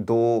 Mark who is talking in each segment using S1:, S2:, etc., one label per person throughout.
S1: 2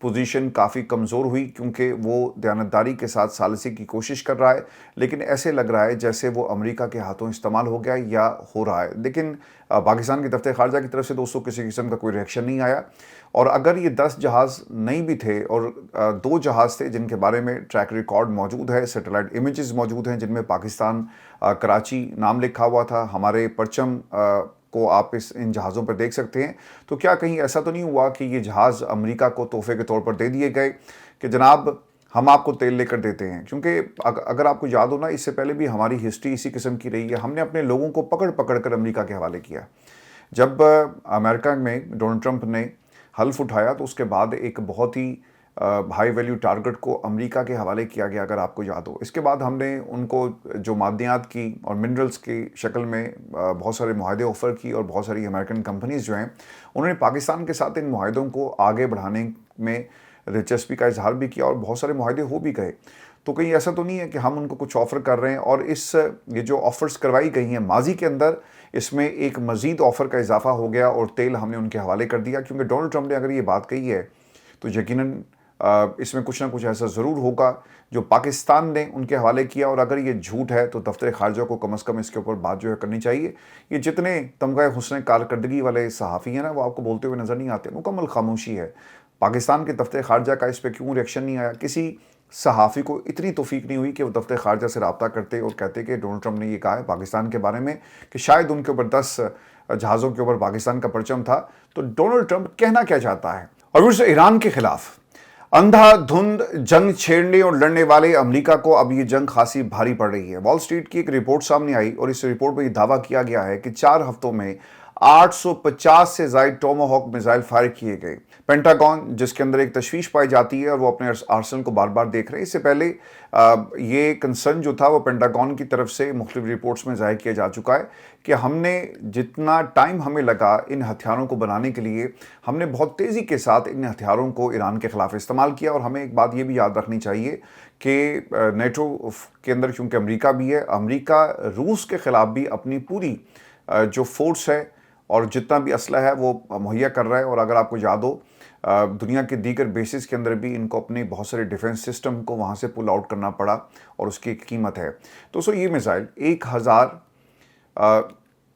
S1: position کافی کمزور ہوئی کیونکہ وہ دیانتداری کے ساتھ ثالثی کی کوشش کر رہا ہے، لیکن ایسے لگ رہا ہے جیسے وہ امریکہ کے ہاتھوں استعمال ہو گیا یا ہو رہا ہے۔ لیکن پاکستان کے دفتر خارجہ کی طرف سے دوستوں کسی قسم کا کوئی ریئیکشن نہیں آیا، اور اگر یہ 10 جہاز نہیں بھی تھے اور 2 جہاز تھے جن کے بارے میں ٹریک ریکارڈ موجود ہے، سیٹلائٹ امیجز موجود ہیں جن میں پاکستان کراچی نام لکھا ہوا تھا، ہمارے پرچم کو آپ ان جہازوں پر دیکھ سکتے ہیں، تو کیا کہیں ایسا تو نہیں ہوا کہ یہ جہاز امریکہ کو تحفے کے طور پر دے دیے گئے کہ جناب ہم آپ کو تیل لے کر دیتے ہیں؟ کیونکہ اگر آپ کو یاد ہونا، اس سے پہلے بھی ہماری ہسٹری اسی قسم کی رہی ہے، ہم نے اپنے لوگوں کو پکڑ پکڑ کر امریکہ کے حوالے کیا۔ جب امریکہ میں ڈونلڈ ٹرمپ نے حلف اٹھایا تو اس کے بعد ایک بہت ہی ہائی ویلیو ٹارگٹ کو امریکہ کے حوالے کیا گیا، اگر آپ کو یاد ہو۔ اس کے بعد ہم نے ان کو جو معدنیات کی اور منرلز کی شکل میں بہت سارے معاہدے آفر کی، اور بہت ساری امریکن کمپنیز جو ہیں انہوں نے پاکستان کے ساتھ ان معاہدوں کو آگے بڑھانے میں دلچسپی کا اظہار بھی کیا، اور بہت سارے معاہدے ہو بھی گئے۔ تو کہیں ایسا تو نہیں ہے کہ ہم ان کو کچھ آفر کر رہے ہیں، اور یہ جو آفرز کروائی گئی ہیں ماضی کے اندر، اس میں ایک مزید آفر کا اضافہ ہو گیا اور تیل ہم نے ان کے حوالے کر دیا، کیونکہ ڈونلڈ ٹرمپ نے اگر یہ بات کہی ہے تو یقیناً اس میں کچھ نہ کچھ ایسا ضرور ہوگا جو پاکستان نے ان کے حوالے کیا، اور اگر یہ جھوٹ ہے تو دفتر خارجہ کو کم از کم اس کے اوپر بات جو ہے کرنی چاہیے۔ یہ جتنے تمغہ حسن کارکردگی والے صحافی ہیں نا، وہ آپ کو بولتے ہوئے نظر نہیں آتے، مکمل خاموشی ہے۔ پاکستان کے دفتر خارجہ کا اس پہ کیوں ریئیکشن نہیں آیا؟ کسی صحافی کو اتنی توفیق نہیں ہوئی کہ وہ دفتر خارجہ سے رابطہ کرتے اور کہتے کہ ڈونلڈ ٹرمپ نے یہ کہا ہے پاکستان کے بارے میں کہ شاید ان کے اوپر 10 جہازوں کے اوپر پاکستان کا پرچم تھا۔ تو ڈونلڈ ٹرمپ کہنا کیا چاہتا ہے؟ اور پھر سے ایران کے خلاف اندھا دھند جنگ چھیڑنے اور لڑنے والے امریکہ کو اب یہ جنگ خاصی بھاری پڑ رہی ہے۔ وال اسٹریٹ کی ایک رپورٹ سامنے آئی اور اس رپورٹ میں یہ دعویٰ کیا گیا ہے کہ 4 ہفتوں میں 850 سے زائد ٹوماہاک میزائل فائر کیے گئے۔ پینٹاگون، جس کے اندر ایک تشویش پائی جاتی ہے اور وہ اپنے آرسنل کو بار بار دیکھ رہے ہیں، اس سے پہلے یہ کنسرن جو تھا وہ پینٹاگون کی طرف سے مختلف رپورٹس میں ظاہر کیا جا چکا ہے کہ ہم نے جتنا ٹائم ہمیں لگا ان ہتھیاروں کو بنانے کے لیے، ہم نے بہت تیزی کے ساتھ ان ہتھیاروں کو ایران کے خلاف استعمال کیا۔ اور ہمیں ایک بات یہ بھی یاد رکھنی چاہیے کہ نیٹو کے اندر چونکہ امریکہ بھی ہے، امریکہ روس کے خلاف بھی اپنی پوری جو فورس ہے اور جتنا بھی اسلحہ ہے وہ مہیا کر رہا ہے۔ اور اگر آپ کو یاد ہو، دنیا کے دیگر بیسز کے اندر بھی ان کو اپنے بہت سارے ڈیفنس سسٹم کو وہاں سے پل آؤٹ کرنا پڑا، اور اس کی ایک قیمت ہے۔ تو یہ میزائل 1000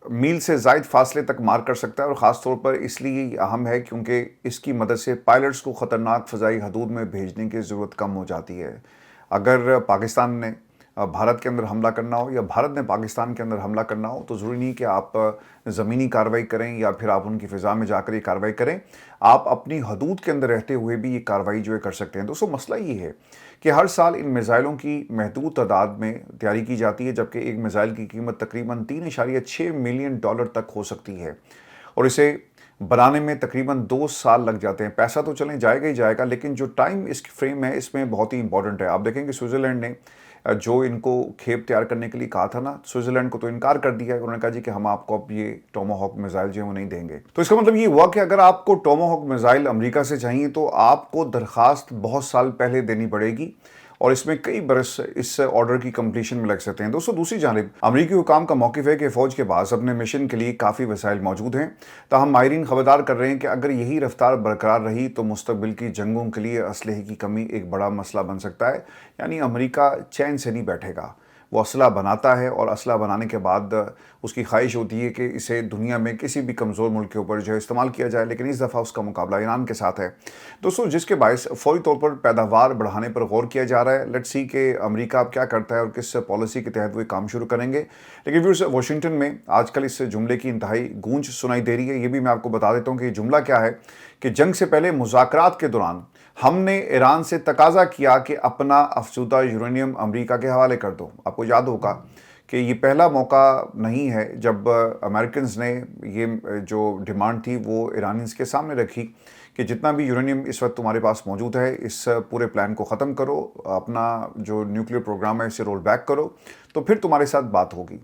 S1: میل سے زائد فاصلے تک مار کر سکتا ہے، اور خاص طور پر اس لیے یہ اہم ہے کیونکہ اس کی مدد سے پائلٹس کو خطرناک فضائی حدود میں بھیجنے کی ضرورت کم ہو جاتی ہے۔ اگر پاکستان نے بھارت کے اندر حملہ کرنا ہو یا بھارت نے پاکستان کے اندر حملہ کرنا ہو، تو ضروری نہیں کہ آپ زمینی کارروائی کریں یا پھر آپ ان کی فضا میں جا کر یہ کارروائی کریں، آپ اپنی حدود کے اندر رہتے ہوئے بھی یہ کارروائی جو ہے کر سکتے ہیں۔ دوستو مسئلہ یہ ہے کہ ہر سال ان میزائلوں کی محدود تعداد میں تیاری کی جاتی ہے، جبکہ ایک میزائل کی قیمت تقریباً $3.6 ملین تک ہو سکتی ہے، اور اسے بنانے میں تقریباً 2 سال لگ جاتے ہیں۔ پیسہ تو چلیں جائے گا ہی جائے گا، لیکن جو ٹائم اس فریم ہے اس میں بہت ہی امپورٹنٹ ہے۔ آپ دیکھیں کہ سوئٹزرلینڈ نے جو ان کو کھیپ تیار کرنے کے لیے کہا تھا نا، سوئٹزرلینڈ کو تو انکار کر دیا ہے، انہوں نے کہا جی کہ ہم آپ کو اب یہ ٹوماہاک میزائل جو ہیں وہ نہیں دیں گے۔ تو اس کا مطلب یہ ہوا کہ اگر آپ کو ٹوماہاک میزائل امریکہ سے چاہیے تو آپ کو درخواست بہت سال پہلے دینی پڑے گی، اور اس میں کئی برس اس آرڈر کی کمپلیشن میں لگ سکتے ہیں۔ دوستو دوسری جانب امریکی حکام کا موقف ہے کہ فوج کے پاس اپنے مشن کے لیے کافی وسائل موجود ہیں، تاہم ماہرین خبردار کر رہے ہیں کہ اگر یہی رفتار برقرار رہی تو مستقبل کی جنگوں کے لیے اسلحے کی کمی ایک بڑا مسئلہ بن سکتا ہے۔ یعنی امریکہ چین سے نہیں بیٹھے گا، وہ اسلحہ بناتا ہے، اور اسلحہ بنانے کے بعد اس کی خواہش ہوتی ہے کہ اسے دنیا میں کسی بھی کمزور ملک کے اوپر جو ہے استعمال کیا جائے، لیکن اس دفعہ اس کا مقابلہ ایران کے ساتھ ہے دوستو، جس کے باعث فوری طور پر پیداوار بڑھانے پر غور کیا جا رہا ہے۔ لیٹس سی کہ امریکہ اب کیا کرتا ہے اور کس پالیسی کے تحت وہ کام شروع کریں گے۔ لیکن ویورز، واشنگٹن میں آج کل اس جملے کی انتہائی گونج سنائی دے رہی ہے۔ یہ بھی میں آپ کو بتا دیتا ہوں کہ یہ جملہ کیا ہے کہ جنگ سے پہلے مذاکرات کے دوران ہم نے ایران سے تقاضا کیا کہ اپنا افزودہ یورینیم امریکہ کے حوالے کر دو۔ آپ کو یاد ہوگا کہ یہ پہلا موقع نہیں ہے جب امریکنز نے یہ جو ڈیمانڈ تھی وہ ایرانیز کے سامنے رکھی کہ جتنا بھی یورینیم اس وقت تمہارے پاس موجود ہے، اس پورے پلان کو ختم کرو، اپنا جو نیوکلیئر پروگرام ہے اسے رول بیک کرو، تو پھر تمہارے ساتھ بات ہوگی۔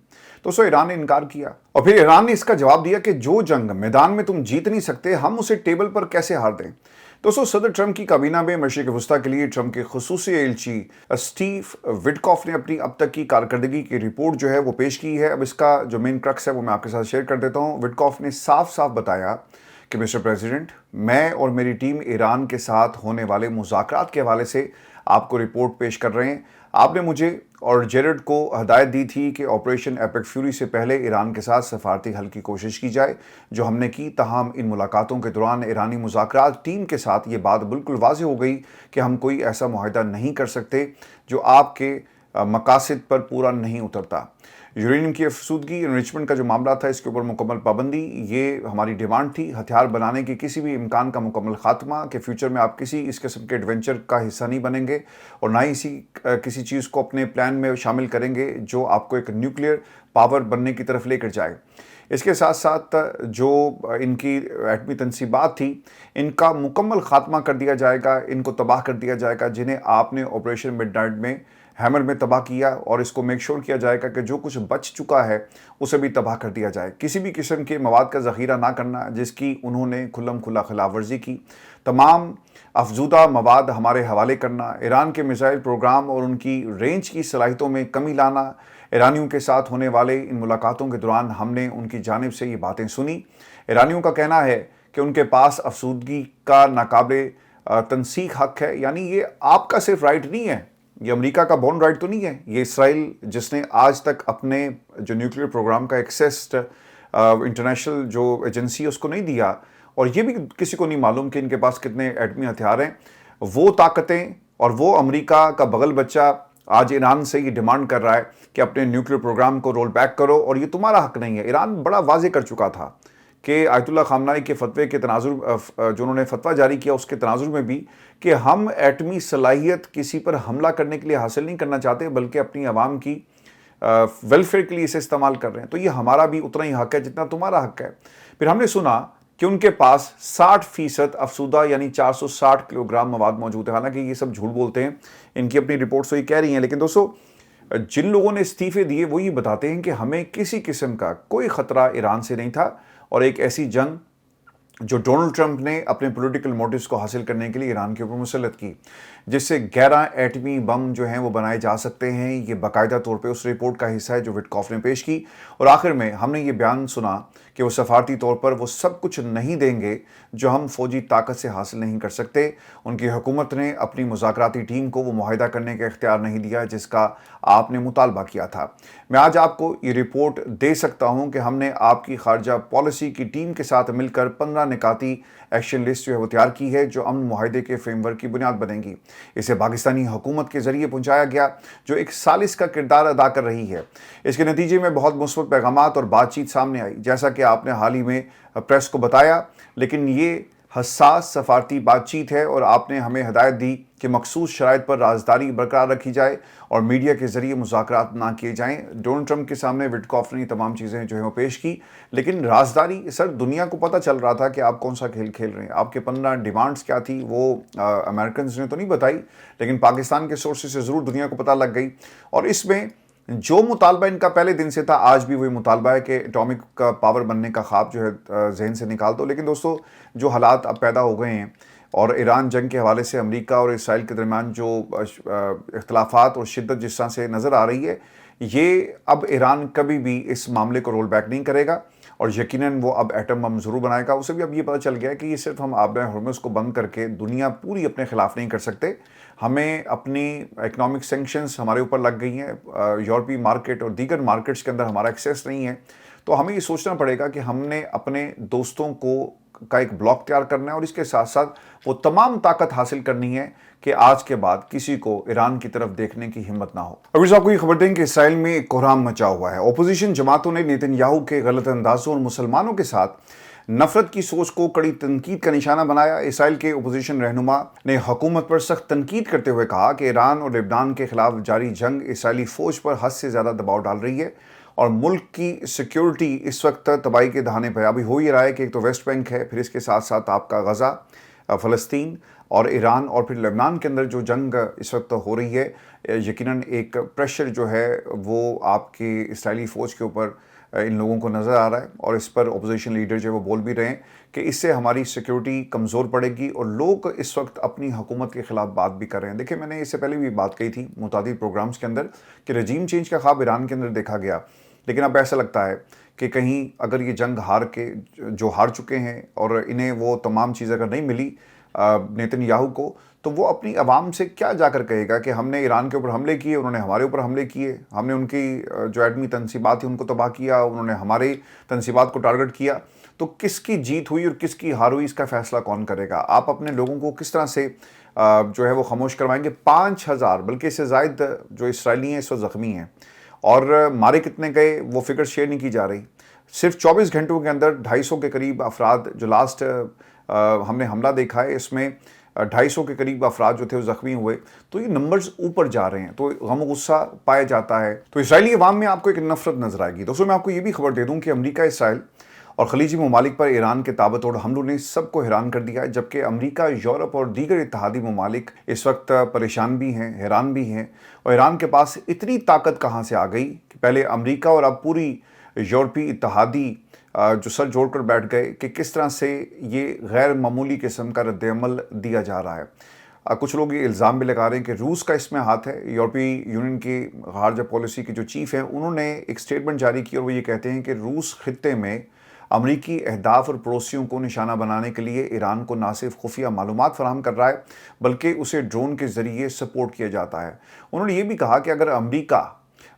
S1: تو ایران نے انکار کیا، اور پھر ایران نے اس کا جواب دیا کہ جو جنگ میدان میں تم جیت نہیں سکتے، ہم اسے ٹیبل پر کیسے ہار دیں۔ صدر ٹرمپ کی کابینہ میں مشرق وسطیٰ کے لیے ٹرمپ کے خصوصی ایلچی اسٹیو وٹکاف نے اپنی اب تک کی کارکردگی کی رپورٹ جو ہے وہ پیش کی ہے۔ اب اس کا جو مین کرکس ہے وہ میں آپ کے ساتھ شیئر کر دیتا ہوں۔ وٹکاف نے صاف صاف بتایا کہ مسٹر پریزیڈنٹ، میں اور میری ٹیم ایران کے ساتھ ہونے والے مذاکرات کے حوالے سے آپ کو رپورٹ پیش کر رہے ہیں۔ آپ نے مجھے اور جیرڈ کو ہدایت دی تھی کہ آپریشن ایپک فیوری سے پہلے ایران کے ساتھ سفارتی حل کی کوشش کی جائے، جو ہم نے کی۔ تاہم ان ملاقاتوں کے دوران ایرانی مذاکرات ٹیم کے ساتھ یہ بات بالکل واضح ہو گئی کہ ہم کوئی ایسا معاہدہ نہیں کر سکتے جو آپ کے مقاصد پر پورا نہیں اترتا۔ یورینیم کی افزودگی انریچمنٹ کا جو معاملہ تھا، اس کے اوپر مکمل پابندی، یہ ہماری ڈیمانڈ تھی۔ ہتھیار بنانے کی کسی بھی امکان کا مکمل خاتمہ کہ فیوچر میں آپ کسی اس قسم کے ایڈونچر کا حصہ نہیں بنیں گے اور نہ ہی کسی چیز کو اپنے پلان میں شامل کریں گے جو آپ کو ایک نیوکلیئر پاور بننے کی طرف لے کر جائے۔ اس کے ساتھ ساتھ جو ان کی ایٹمی تنصیبات تھی، ان کا مکمل خاتمہ کر دیا جائے گا، ان کو تباہ کر دیا جائے گا جنہیں آپ نے آپریشن مڈ نائٹ میں ہیمر میں تباہ کیا، اور اس کو میک شور کیا جائے گا کہ جو کچھ بچ چکا ہے اسے بھی تباہ کر دیا جائے۔ کسی بھی قسم کے مواد کا ذخیرہ نہ کرنا جس کی انہوں نے کھلم کھلا خلاف ورزی کی، تمام افزودہ مواد ہمارے حوالے کرنا، ایران کے میزائل پروگرام اور ان کی رینج کی صلاحیتوں میں کمی لانا۔ ایرانیوں کے ساتھ ہونے والے ان ملاقاتوں کے دوران ہم نے ان کی جانب سے یہ باتیں سنی۔ ایرانیوں کا کہنا ہے کہ ان کے پاس افزودگی کا ناقابل تنسیق حق ہے، یعنی یہ آپ کا صرف رائٹ نہیں ہے، یہ امریکہ کا بورن رائٹ تو نہیں ہے، یہ اسرائیل جس نے آج تک اپنے جو نیوکلیئر پروگرام کا ایکسیس انٹرنیشنل جو ایجنسی ہے اس کو نہیں دیا، اور یہ بھی کسی کو نہیں معلوم کہ ان کے پاس کتنے ایٹمی ہتھیار ہیں۔ وہ طاقتیں اور وہ امریکہ کا بغل بچہ آج ایران سے یہ ڈیمانڈ کر رہا ہے کہ اپنے نیوکلیئر پروگرام کو رول بیک کرو، اور یہ تمہارا حق نہیں ہے۔ ایران بڑا واضح کر چکا تھا کہ آیت اللہ خامنائی کے فتوے کے تناظر جو انہوں نے فتویٰ جاری کیا اس کے تناظر میں بھی کہ ہم ایٹمی صلاحیت کسی پر حملہ کرنے کے لیے حاصل نہیں کرنا چاہتے، بلکہ اپنی عوام کی ویلفیئر کے لیے اسے استعمال کر رہے ہیں، تو یہ ہمارا بھی اتنا ہی حق ہے جتنا تمہارا حق ہے۔ پھر ہم نے سنا کہ ان کے پاس 60% افسودہ یعنی 460 کلو گرام مواد موجود ہے، حالانکہ یہ سب جھوٹ بولتے ہیں، ان کی اپنی رپورٹس تو یہ کہہ رہی ہیں، لیکن دوستو جن لوگوں نے استعفے دیے وہ یہ بتاتے ہیں کہ ہمیں کسی قسم کا کوئی خطرہ ایران سے نہیں تھا، اور ایک ایسی جنگ جو ڈونلڈ ٹرمپ نے اپنے پولیٹیکل موٹیوز کو حاصل کرنے کے لیے ایران کے اوپر مسلط کی، جس سے 11 ایٹمی بم جو ہیں وہ بنائے جا سکتے ہیں۔ یہ باقاعدہ طور پہ اس رپورٹ کا حصہ ہے جو وٹکاف نے پیش کی، اور آخر میں ہم نے یہ بیان سنا کہ وہ سفارتی طور پر وہ سب کچھ نہیں دیں گے جو ہم فوجی طاقت سے حاصل نہیں کر سکتے۔ ان کی حکومت نے اپنی مذاکراتی ٹیم کو وہ معاہدہ کرنے کا اختیار نہیں دیا جس کا آپ نے مطالبہ کیا تھا۔ میں آج آپ کو یہ رپورٹ دے سکتا ہوں کہ ہم نے آپ کی خارجہ پالیسی کی ٹیم کے ساتھ مل کر 15 نکاتی ایکشن لسٹ جو ہے وہ تیار کی ہے، جو امن معاہدے کے فریم ورک کی بنیاد بنے گی۔ اسے پاکستانی حکومت کے ذریعے پہنچایا گیا جو ایک ثالث کا کردار ادا کر رہی ہے۔ اس کے نتیجے میں بہت مثبت پیغامات اور بات چیت سامنے آئی، جیسا کہ آپ نے حال ہی میں پریس کو بتایا، لیکن یہ حساس سفارتی بات چیت ہے، اور آپ نے ہمیں ہدایت دی کہ مخصوص شرائط پر رازداری برقرار رکھی جائے اور میڈیا کے ذریعے مذاکرات نہ کیے جائیں۔ ڈونلڈ ٹرمپ کے سامنے وٹکاف نے یہ تمام چیزیں جو ہیں وہ پیش کی، لیکن رازداری سر دنیا کو پتہ چل رہا تھا کہ آپ کون سا کھیل کھیل رہے ہیں۔ آپ کے 15 ڈیمانڈز کیا تھی وہ امریکنز نے تو نہیں بتائی، لیکن پاکستان کے سورسز سے ضرور دنیا کو پتہ لگ گئی، اور اس میں جو مطالبہ ان کا پہلے دن سے تھا آج بھی وہی مطالبہ ہے کہ اٹامک کا پاور بننے کا خواب جو ہے ذہن سے نکال دو۔ لیکن دوستو جو حالات اب پیدا ہو گئے ہیں، اور ایران جنگ کے حوالے سے امریکہ اور اسرائیل کے درمیان جو اختلافات اور شدت جس طرح سے نظر آ رہی ہے، یہ اب ایران کبھی بھی اس معاملے کو رول بیک نہیں کرے گا، اور یقیناً وہ اب ایٹم بم ضرور بنائے گا۔ اسے بھی اب یہ پتہ چل گیا ہے کہ یہ صرف ہم آبِ ہرمز کو بند کر کے دنیا پوری اپنے خلاف نہیں کر سکتے۔ ہمیں اپنی اکنامک سینکشنز ہمارے اوپر لگ گئی ہیں، یورپی مارکیٹ اور دیگر مارکیٹس کے اندر ہمارا ایکسیس نہیں ہے، تو ہمیں یہ سوچنا پڑے گا کہ ہم نے اپنے دوستوں کا ایک بلاک تیار کرنا ہے، اور اس کے ساتھ ساتھ وہ تمام طاقت حاصل کرنی ہے کہ آج کے بعد کسی کو ایران کی طرف دیکھنے کی ہمت نہ ہو۔ ابھی صاحب کو یہ خبر دیں کہ اسرائیل میں ایک کوہرام مچا ہوا ہے۔ اپوزیشن جماعتوں نے نیتن یاہو کے غلط اندازوں اور مسلمانوں کے ساتھ نفرت کی سوچ کو کڑی تنقید کا نشانہ بنایا۔ اسرائیل کے اپوزیشن رہنما نے حکومت پر سخت تنقید کرتے ہوئے کہا کہ ایران اور لبنان کے خلاف جاری جنگ اسرائیلی فوج پر حد سے زیادہ دباؤ ڈال رہی ہے، اور ملک کی سیکیورٹی اس وقت تباہی کے دہانے پہ ابھی ہو ہی رہا ہے کہ ایک تو ویسٹ بینک ہے، پھر اس کے ساتھ ساتھ آپ کا غزہ، فلسطین اور ایران، اور پھر لبنان کے اندر جو جنگ اس وقت ہو رہی ہے، یقیناً ایک پریشر جو ہے وہ آپ کی اسرائیلی فوج کے اوپر ان لوگوں کو نظر آ رہا ہے، اور اس پر اپوزیشن لیڈر جو وہ بول بھی رہے ہیں کہ اس سے ہماری سیکیورٹی کمزور پڑے گی، اور لوگ اس وقت اپنی حکومت کے خلاف بات بھی کر رہے ہیں۔ دیکھیں، میں نے اس سے پہلے بھی بات کہی تھی متعدد پروگرامز کے اندر کہ رجیم چینج کا خواب ایران کے اندر دیکھا گیا، لیکن اب ایسا لگتا ہے کہ کہیں اگر یہ جنگ جو ہار چکے ہیں اور انہیں وہ تمام چیزیں اگر نہیں ملی نیتن یاہو کو، تو وہ اپنی عوام سے کیا جا کر کہے گا کہ ہم نے ایران کے اوپر حملے کیے، انہوں نے ہمارے اوپر حملے کیے، ہم نے ان کی جو ایٹمی تنصیبات تھیں ان کو تباہ کیا، انہوں نے ہمارے تنصیبات کو ٹارگٹ کیا. تو کس کی جیت ہوئی اور کس کی ہار ہوئی، اس کا فیصلہ کون کرے گا؟ آپ اپنے لوگوں کو کس طرح سے جو ہے وہ خاموش کروائیں گے؟ 5,000 بلکہ اس سے زائد جو اسرائیلی ہیں اس وقت زخمی ہیں، اور مارے کتنے گئے وہ فگر شیئر نہیں کی جا رہی. صرف 24 گھنٹوں کے اندر 250 کے قریب افراد، جو لاسٹ ہم نے حملہ دیکھا ہے اس میں 250 کے قریب افراد جو تھے وہ زخمی ہوئے. تو یہ نمبرز اوپر جا رہے ہیں، تو غم و غصہ پایا جاتا ہے. تو اسرائیلی عوام میں آپ کو ایک نفرت نظر آئے گی. دوستوں میں آپ کو یہ بھی خبر دے دوں کہ امریکہ، اسرائیل اور خلیجی ممالک پر ایران کے تابع حملوں نے سب کو حیران کر دیا ہے، جبکہ امریکہ، یورپ اور دیگر اتحادی ممالک اس وقت پریشان بھی ہیں، حیران بھی ہیں. اور ایران کے پاس اتنی طاقت کہاں سے آ گئی کہ پہلے امریکہ اور اب پوری یورپی اتحادی جو سر جوڑ کر بیٹھ گئے کہ کس طرح سے یہ غیر معمولی قسم کا رد عمل دیا جا رہا ہے. کچھ لوگ یہ الزام بھی لگا رہے ہیں کہ روس کا اس میں ہاتھ ہے. یورپی یونین کی خارجہ پالیسی کے جو چیف ہیں انہوں نے ایک سٹیٹمنٹ جاری کی اور وہ یہ کہتے ہیں کہ روس خطے میں امریکی اہداف اور پڑوسیوں کو نشانہ بنانے کے لیے ایران کو نہ صرف خفیہ معلومات فراہم کر رہا ہے بلکہ اسے ڈرون کے ذریعے سپورٹ کیا جاتا ہے. انہوں نے یہ بھی کہا کہ اگر امریکہ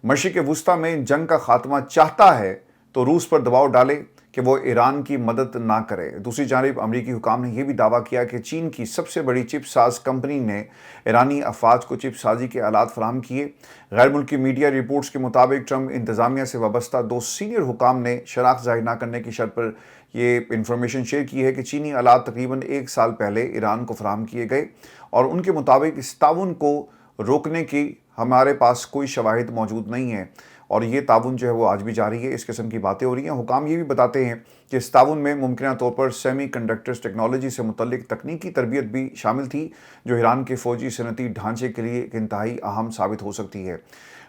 S1: مشرق وسطیٰ میں جنگ کا خاتمہ چاہتا ہے تو روس پر دباؤ ڈالے کہ وہ ایران کی مدد نہ کرے. دوسری جانب امریکی حکام نے یہ بھی دعویٰ کیا کہ چین کی سب سے بڑی چپ ساز کمپنی نے ایرانی افواج کو چپ سازی کے آلات فراہم کیے. غیر ملکی میڈیا رپورٹس کے مطابق ٹرمپ انتظامیہ سے وابستہ 2 سینئر حکام نے شناخت ظاہر نہ کرنے کی شرط پر یہ انفارمیشن شیئر کی ہے کہ چینی آلات تقریباً 1 سال پہلے ایران کو فراہم کیے گئے اور ان کے مطابق اس تعاون کو روکنے کی ہمارے پاس کوئی شواہد موجود نہیں ہیں، اور یہ تعاون جو ہے وہ آج بھی جاری ہے. اس قسم کی باتیں ہو رہی ہیں. حکام یہ بھی بتاتے ہیں کہ اس تعاون میں ممکنہ طور پر سیمی کنڈکٹرز ٹیکنالوجی سے متعلق تکنیکی تربیت بھی شامل تھی، جو ایران کے فوجی صنعتی ڈھانچے کے لیے ایک انتہائی اہم ثابت ہو سکتی ہے.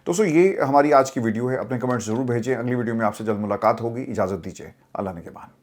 S1: دوستو یہ ہماری آج کی ویڈیو ہے. اپنے کمنٹس ضرور بھیجیں. اگلی ویڈیو میں آپ سے جلد ملاقات ہوگی. اجازت دیجیے. اللہ نگہبان.